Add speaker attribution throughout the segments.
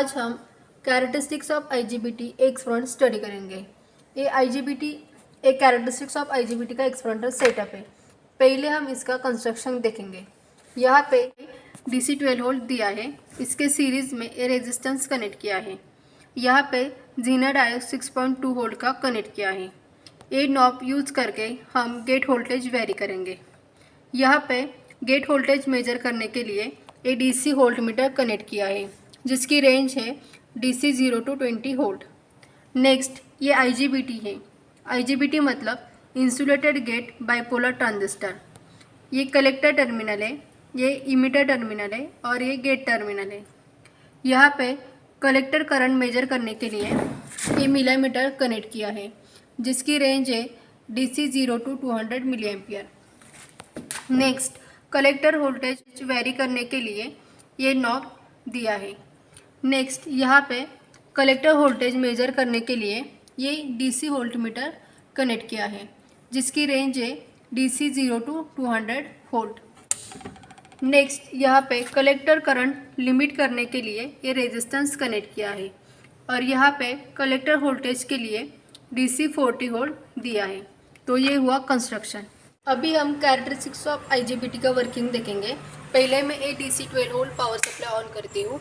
Speaker 1: आज हम characteristics of IGBT experiment study करेंगे। ये IGBT एक कैरेक्टरिस्टिक्स ऑफ IGBT का एक्सपेरिमेंटल सेटअप है। पहले हम इसका कंस्ट्रक्शन देखेंगे। यहाँ पे DC 12 वोल्ट दिया है, इसके सीरीज़ में ये रेजिस्टेंस कनेक्ट किया है। यहाँ पे जीना डायोड 6.2 वोल्ट का कनेक्ट किया है। ये नॉब यूज़ करके हम गेट वोल्टेज वेरी करेंगे। यहाँ पे गेट वोल्टेज मेजर करने के लिए ये DC वोल्ट मीटर कनेक्ट किया है, जिसकी रेंज है DC 0 to 20 वोल्ट। नेक्स्ट ये IGBT है। IGBT मतलब इंसुलेटेड गेट बाइपोलर ट्रांजिस्टर। ये कलेक्टर टर्मिनल है, ये इमिटर टर्मिनल है और ये गेट टर्मिनल है। यहाँ पे कलेक्टर करंट मेजर करने के लिए ये मिलीमीटर कनेक्ट किया है, जिसकी रेंज है DC 0 to 200 milli ampere. Next collector voltage vary करने के लिए ये नॉब दिया है। नेक्स्ट यहाँ पे कलेक्टर वोल्टेज मेजर करने के लिए ये DC वोल्ट मीटर कनेक्ट किया है, जिसकी रेंज है DC 0 to 200 वोल्ट। नेक्स्ट यहाँ पे कलेक्टर करंट लिमिट करने के लिए ये रेजिस्टेंस कनेक्ट किया है और यहाँ पे कलेक्टर वोल्टेज के लिए DC 40 वोल्ट दिया है। तो ये हुआ कंस्ट्रक्शन। अभी हम कैरेक्टरिस्टिक्स ऑफ IGBT का वर्किंग देखेंगे। पहले मैं ये DC 12 volt power supply on करती हूँ,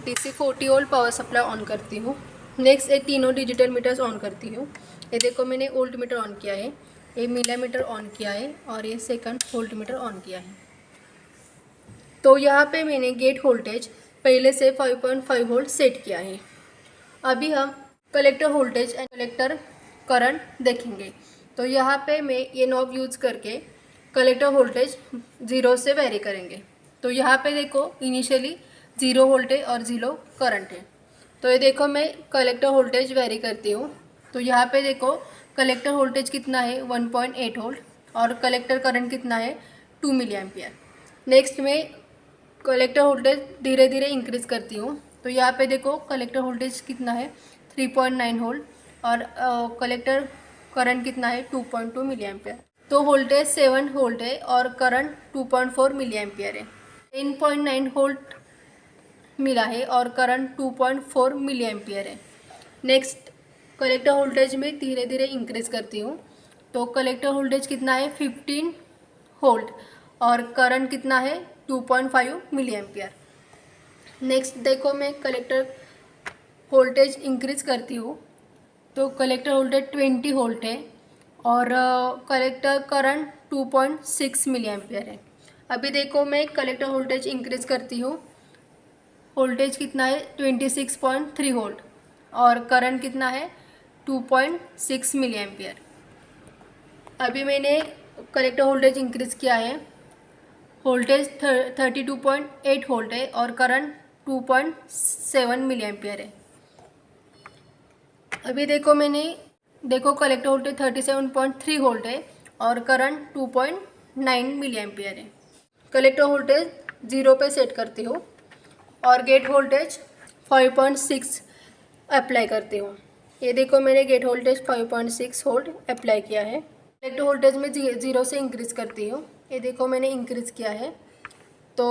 Speaker 1: DC 40 volt power supply on करती हूँ। नेक्स्ट ये तीनों डिजिटल मीटर्स ऑन करती हूँ। ये देखो मैंने वोल्ट मीटर ऑन किया है, ये मिलीमीटर ऑन किया है और ये सेकंड वोल्ट मीटर ऑन किया है। तो यहाँ पे मैंने गेट वोल्टेज पहले से 5.5 वोल्ट सेट किया है। अभी हम collector voltage and collector current देखेंगे। तो यहाँ पे मैं ये नॉब यूज़ करके कलेक्टर वोल्टेज 0 से वेरी करेंगे। तो यहाँ पे देखो इनिशियली 0 वोल्ट है और 0 करंट है। तो ये देखो मैं कलेक्टर वोल्टेज वेरी करती हूँ। तो यहाँ पे देखो कलेक्टर वोल्टेज कितना है 1.8 वोल्ट और कलेक्टर करंट कितना है 2 मिली एम्पियर। नेक्स्ट मैं कलेक्टर वोल्टेज धीरे धीरे इंक्रीज़ करती हूँ। तो यहाँ पे देखो कलेक्टर वोल्टेज कितना है 3.9 वोल्ट और कलेक्टर करंट कितना है 2.2 मिली एम्पियर। तो वोल्टेज 7 वोल्ट है और करंट 2.4 मिली एम्पियर है। 10.9 वोल्ट मिला है और करंट 2.4 मिली एम्पियर है। नेक्स्ट कलेक्टर वोल्टेज में धीरे धीरे इंक्रीज़ करती हूँ। तो कलेक्टर वोल्टेज कितना है 15 वोल्ट और करंट कितना है 2.5 मिली एम्पियर। नेक्स्ट देखो मैं कलेक्टर वोल्टेज इंक्रीज़ करती हूँ। तो कलेक्टर वोल्टेज 20 वोल्ट है और कलेक्टर करंट 2.6 मिली एम्पियर है। अभी देखो मैं कलेक्टर वोल्टेज इंक्रीज़ करती हूँ। वोल्टेज कितना है 26.3 वोल्ट और करंट कितना है 2.6 मिली एम्पियर। अभी मैंने कलेक्टर वोल्टेज इंक्रीज़ किया है। वोल्टेज 32.8 वोल्ट है और करंट 2.7 मिली एम्पियर है। अभी देखो कलेक्टर वोल्टेज 37.3 वोल्ट है और करंट 2.9 मिली एम्पियर है। कलेक्टर वोल्टेज 0 पे सेट करती हूँ और गेट वोल्टेज 5.6 अप्लाई करती हूँ। ये देखो मैंने गेट वोल्टेज 5.6 वोल्ट अप्लाई किया है। कलेक्टर वोल्टेज में 0 से इंक्रीज़ करती हूँ। ये देखो मैंने इंक्रीज़ किया है। तो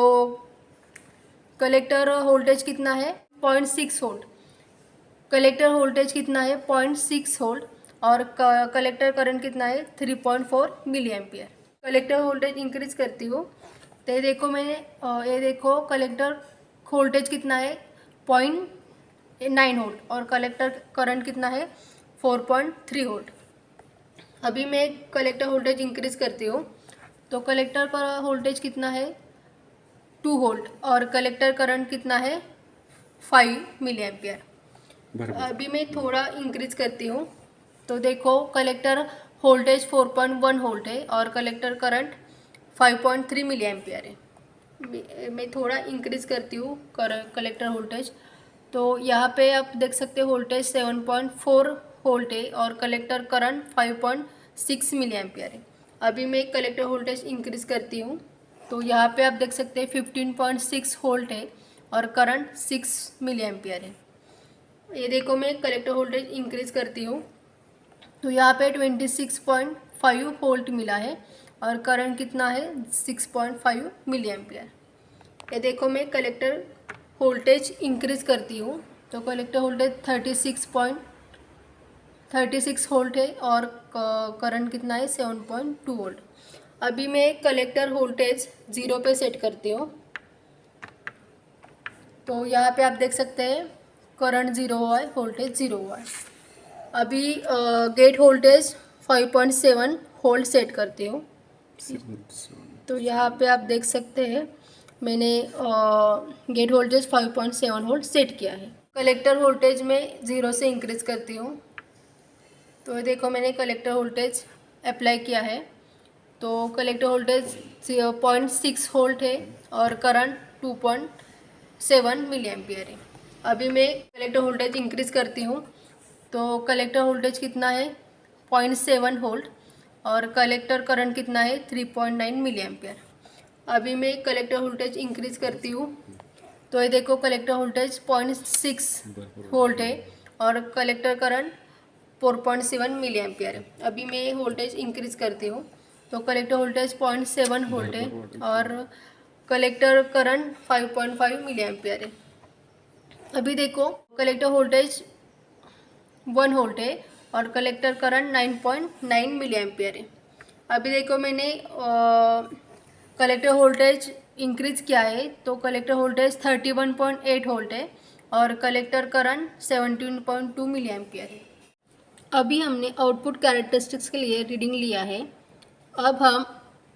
Speaker 1: कलेक्टर वोल्टेज कितना है 0.6 वोल्ट। कलेक्टर वोल्टेज कितना है 0.6 वोल्ट और कलेक्टर करंट कितना है 3.4 milli ampere. Collector voltage increase करती हूँ। तो ये देखो कलेक्टर वोल्टेज कितना है 0.9 वोल्ट और कलेक्टर करंट कितना है 4.3 वोल्ट। अभी मैं कलेक्टर वोल्टेज इंक्रीज़ करती हूँ। तो कलेक्टर का वोल्टेज कितना है 2 वोल्ट और कलेक्टर करंट कितना है 5 मिली एम्पियर। अभी मैं थोड़ा इंक्रीज़ करती हूँ। तो देखो कलेक्टर वोल्टेज 4.1 वोल्ट है और कलेक्टर करंट 5.3 मिली एम्पियर है। मैं थोड़ा इंक्रीज़ करती हूँ कलेक्टर वोल्टेज। तो यहाँ पे आप देख सकते हो वोल्टेज 7.4 वोल्ट है और कलेक्टर करंट 5.6 मिली एम्पियर है। अभी मैं कलेक्टर वोल्टेज इंक्रीज़ करती हूँ। तो यहाँ पे आप देख सकते हैं 15.6 वोल्ट है और करंट 6 मिली एम्पियर है। ये देखो मैं कलेक्टर वोल्टेज इंक्रीज़ करती हूँ। तो यहाँ पे 26.5 वोल्ट मिला है और करंट कितना है 6.5 मिली एम्पियर। ये देखो मैं कलेक्टर वोल्टेज इंक्रीज़ करती हूँ। तो कलेक्टर वोल्टेज 36 वोल्ट है और करंट कितना है 7.2 वोल्ट। अभी मैं कलेक्टर वोल्टेज 0 पे सेट करती हूँ। तो यहाँ पे आप देख सकते हैं करंट 0 हुआ है, वोल्टेज 0 हुआ है। अभी गेट वोल्टेज 5.7 वोल्ट सेट करती हूँ। तो यहाँ पे आप देख सकते हैं मैंने गेट वोल्टेज 5.7 वोल्ट सेट किया है। कलेक्टर वोल्टेज में 0 से इंक्रीज करती हूँ। तो देखो मैंने कलेक्टर वोल्टेज अप्लाई किया है। तो कलेक्टर वोल्टेज 0.6 वोल्ट है और करंट 2.7 मिली एम्पियर है। अभी मैं कलेक्टर वोल्टेज इंक्रीज करती हूँ। तो कलेक्टर वोल्टेज कितना है 0.7 वोल्ट और कलेक्टर करंट कितना है 3.9 मिली एम्पियर। अभी मैं कलेक्टर वोल्टेज इंक्रीज करती हूँ। तो ये देखो कलेक्टर वोल्टेज 0.6 वोल्ट है और कलेक्टर करंट 4.7 मिली एम्पियर है। अभी मैं वोल्टेज इंक्रीज करती हूँ। तो कलेक्टर वोल्टेज 0.7 वोल्ट है और कलेक्टर करंट 5.5 मिली एम्पियर है। अभी देखो कलेक्टर वोल्टेज 1 वोल्ट है और कलेक्टर करंट 9.9 मिली एम्पियर है। अभी देखो मैंने कलेक्टर वोल्टेज इंक्रीज किया है। तो कलेक्टर वोल्टेज 31.8 वोल्ट है और कलेक्टर करंट 17.2 मिली एम्पियर है। अभी हमने आउटपुट कैरेक्टरिस्टिक्स के लिए रीडिंग लिया है। अब हम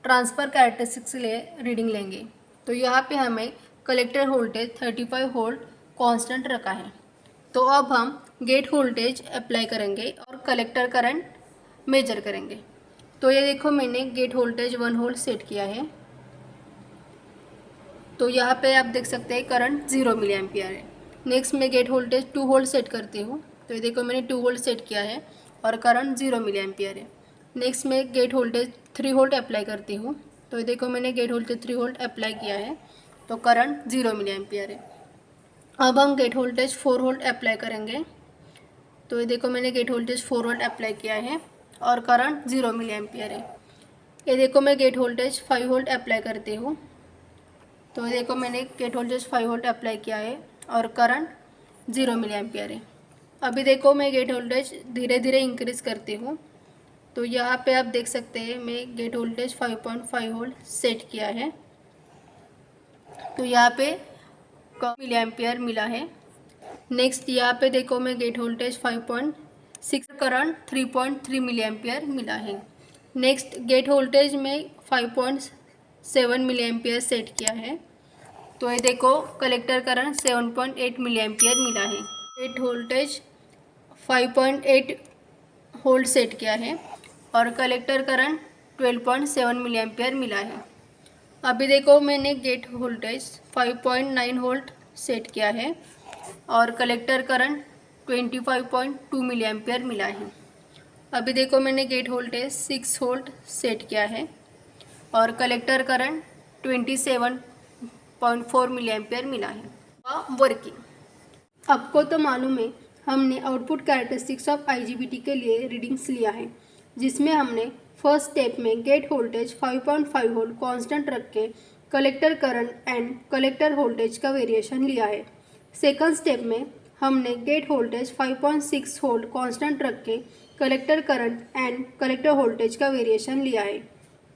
Speaker 1: ट्रांसफ़र कैरेक्टरिस्टिक्स के लिए रीडिंग लेंगे। तो यहाँ पे हमें कलेक्टर वोल्टेज 35 वोल्ट कांस्टेंट रखा है। तो अब हम गेट वोल्टेज अप्लाई करेंगे और कलेक्टर करंट मेजर करेंगे। तो ये देखो मैंने गेट वोल्टेज 1 वोल्ट सेट किया है। तो यहाँ पे आप देख सकते हैं करंट 0 मिली एम्पियर है। नेक्स्ट मैं गेट वोल्टेज 2 वोल्ट सेट करती हूँ। तो ये देखो मैंने 2 वोल्ट सेट किया है और करंट 0 मिली एम्पियर है। नेक्स्ट मैं गेट वोल्टेज 3 वोल्ट अप्लाई करती हूँ। तो ये देखो मैंने गेट वोल्टेज 3 वोल्ट अप्लाई किया है तो करंट 0 मिली एम्पियर है। अब हम गेट वोल्टेज 4 वोल्ट अप्लाई करेंगे। तो ये देखो मैंने गेट वोल्टेज 4 वोल्ट अप्लाई किया है और करंट 0 मिली एम्पियर है। ये देखो मैं गेट वोल्टेज 5 वोल्ट अप्लाई करती हूँ। तो ये देखो मैंने गेट वोल्टेज 5 वोल्ट अप्लाई किया है और करंट 0 मिली एम्पियर है। अभी देखो मैं गेट वोल्टेज धीरे धीरे इंक्रीज करती हूँ। तो यहाँ पे आप देख सकते हैं मैं गेट वोल्टेज 5.5 वोल्ट सेट किया है। तो यहाँ पे मिली एम्पियर मिला है। नेक्स्ट यहाँ पे देखो मैं gate voltage 5.6 current 3.3 milli ampere मिला है। नेक्स्ट गेट वोल्टेज में 5.7 मिली एम्पियर सेट किया है। तो ये देखो कलेक्टर करंट 7.8 मिली एम्पियर मिला है। गेट वोल्टेज 5.8 वोल्ट सेट किया है और कलेक्टर करंट 12.7 मिली एम्पियर मिला है। अभी देखो मैंने गेट वोल्टेज 5.9 वोल्ट सेट किया है और कलेक्टर करंट 25.2 मिली एम्पियर मिला है। अभी देखो मैंने गेट वोल्टेज 6 वोल्ट सेट किया है और कलेक्टर करंट 27.4 मिली एम्पियर मिला है। वर्किंग आपको तो मालूम है हमने आउटपुट कैरेक्टरिस्टिक्स ऑफ आईजीबीटी के लिए रीडिंग्स लिया है, जिसमें हमने फर्स्ट स्टेप में गेट वोल्टेज 5.5 वोल्ट कांस्टेंट रख के collector current and collector voltage का वेरिएशन लिया है। सेकंड स्टेप में हमने गेट वोल्टेज 5.6 वोल्ट कांस्टेंट रख के collector current and collector voltage का वेरिएशन लिया है।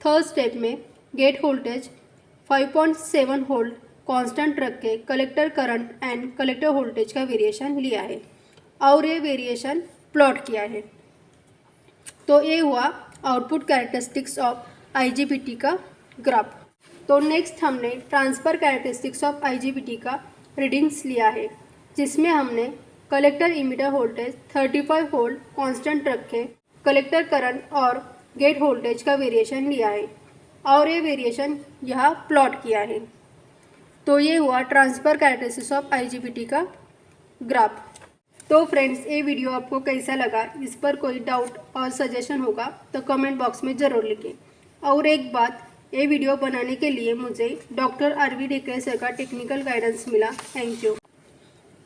Speaker 1: थर्ड स्टेप में गेट वोल्टेज 5.7 वोल्ट कांस्टेंट रख के collector current and collector voltage का वेरिएशन लिया है और ये वेरिएशन प्लॉट किया है। तो ये हुआ आउटपुट कैरेक्टरिस्टिक्स ऑफ आईजीबीटी का ग्राफ। तो नेक्स्ट हमने ट्रांसफ़र कैरेक्टरिस्टिक्स ऑफ आईजीबीटी का रीडिंग्स लिया है, जिसमें हमने collector emitter voltage 35 volt constant रख के कलेक्टर करंट और गेट वोल्टेज का वेरिएशन लिया है और ये वेरिएशन यहाँ प्लॉट किया है। तो ये हुआ ट्रांसफ़र कैरेक्टरिस्टिक्स ऑफ आईजीबीटी का ग्राफ। तो फ्रेंड्स ये वीडियो आपको कैसा लगा, इस पर कोई डाउट और सजेशन होगा तो कमेंट बॉक्स में ज़रूर लिखें। और एक बात, ये वीडियो बनाने के लिए मुझे डॉक्टर आरवी डेकरे सर का टेक्निकल गाइडेंस मिला। Thank you.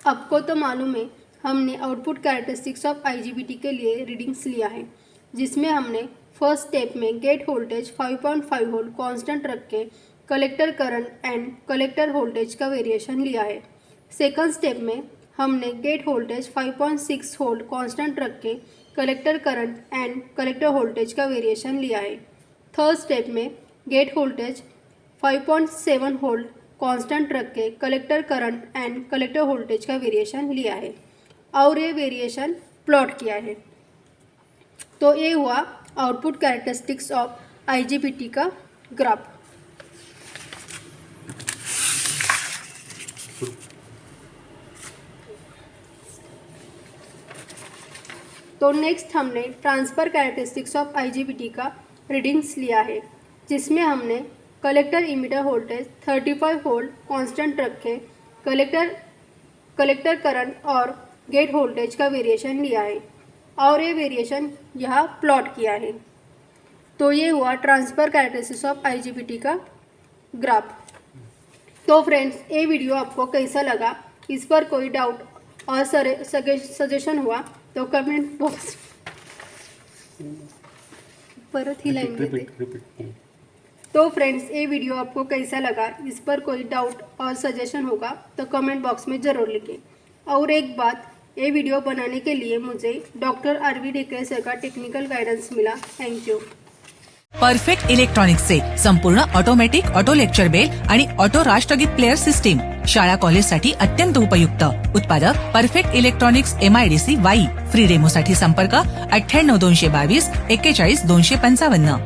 Speaker 1: आपको तो मालूम है हमने आउटपुट कैरेक्टरिस्टिक्स ऑफ आईजीबीटी के लिए रीडिंग्स लिया है, जिसमें हमने फर्स्ट स्टेप में गेट वोल्टेज 5.5 वोल्ट कांस्टेंट रख के collector current and collector voltage का वेरिएशन लिया है। सेकंड स्टेप में हमने गेट वोल्टेज 5.6 वोल्ट कांस्टेंट रख के collector current and collector voltage का वेरिएशन लिया है। थर्ड स्टेप में गेट वोल्टेज 5.7 वोल्ट कांस्टेंट रख के collector current and collector voltage का वेरिएशन लिया है और ये वेरिएशन प्लॉट किया है। तो ये हुआ आउटपुट कैरेक्टरिस्टिक्स ऑफ IGBT का ग्राफ। तो नेक्स्ट हमने ट्रांसफ़र कैरेक्टरिस्टिक्स ऑफ IGBT का रीडिंग्स लिया है, जिसमें हमने collector emitter voltage 35 volt constant रखे कलेक्टर करंट और गेट वोल्टेज का वेरिएशन लिया है और ये वेरिएशन यहाँ प्लॉट किया है। तो ये हुआ ट्रांसफ़र कैरेक्टरिस्टिक्स ऑफ IGBT का ग्राफ। तो फ्रेंड्स, ये वीडियो आपको कैसा लगा, इस पर कोई डाउट और सजेशन हुआ तो कमेंट बॉक्स परत ही लाइन देते। तो फ्रेंड्स, ये वीडियो आपको कैसा लगा, इस पर कोई डाउट और सजेशन होगा तो कमेंट बॉक्स में ज़रूर लिखें। और एक बात, ये वीडियो बनाने के लिए मुझे डॉक्टर आरवी डेकरे सर का टेक्निकल गाइडेंस मिला। Thank you.
Speaker 2: परफेक्ट इलेक्ट्रॉनिक्सचे संपूर्ण ऑटोमॅटिक ऑटो लेक्चर बेल आणि ऑटो राष्ट्रगीत प्लेअर सिस्टीम शाळा कॉलेजसाठी अत्यंत उपयुक्त। उत्पादक Perfect Electronics MIDC Wai. Free डेमोसाठी संपर्क 98 222 41 255।